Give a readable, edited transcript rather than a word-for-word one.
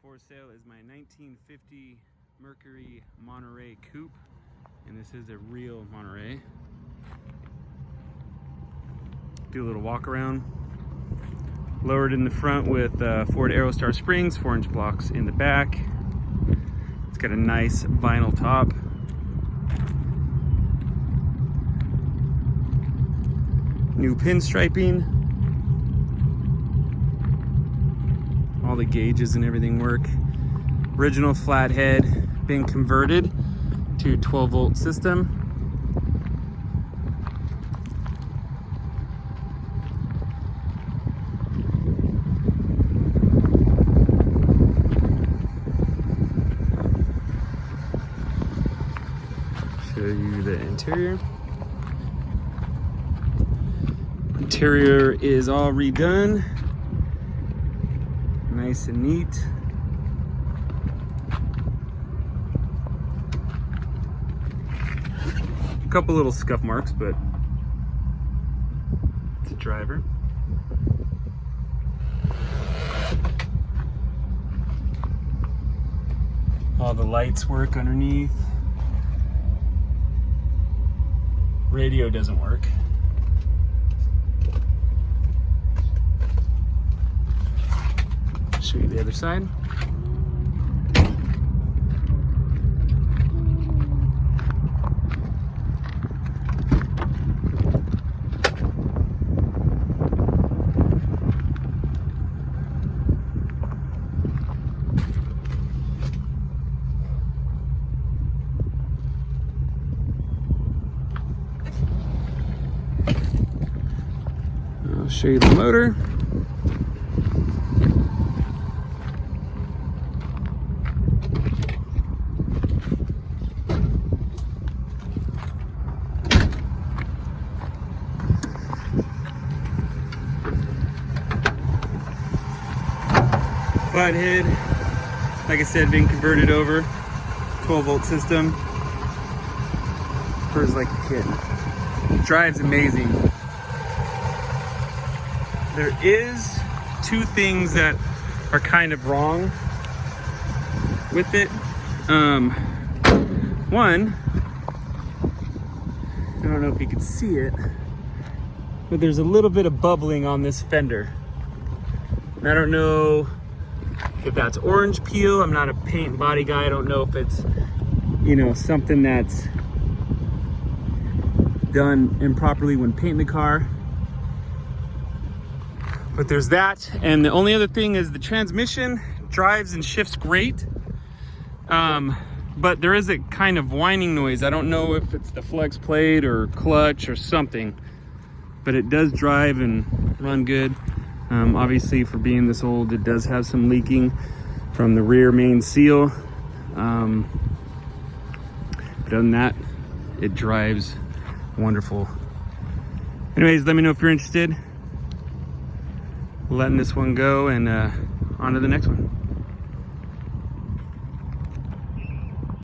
for sale is my 1950 Mercury Monterey coupe, and this is a real Monterey. Do a little walk around. Lowered in the front with Ford Aerostar springs, 4-inch blocks in the back. It's got a nice vinyl top. New pinstriping. All the gauges and everything work. Original flathead, been converted to 12-volt system. Show you the interior. Interior is all redone. Nice and neat. A couple little scuff marks, but it's a driver. All the lights work underneath. Radio doesn't work. Show you the other side. I'll show you the motor. Flathead, like I said, being converted over, 12-volt system. Purrs like a kitten. Drives amazing. There is two things that are kind of wrong with it. One, I don't know if you can see it, but there's a little bit of bubbling on this fender. I don't know if that's orange peel. I'm not a paint and body guy. I don't know if it's, you know, something that's done improperly when painting the car. But there's that. And the only other thing is the transmission drives and shifts great. But there is a kind of whining noise. I don't know if it's the flex plate or clutch or something, but it does drive and run good. Obviously, for being this old, it does have some leaking from the rear main seal. But other than that, it drives wonderful. Anyways, let me know if you're interested. Letting this one go, and on to the next one.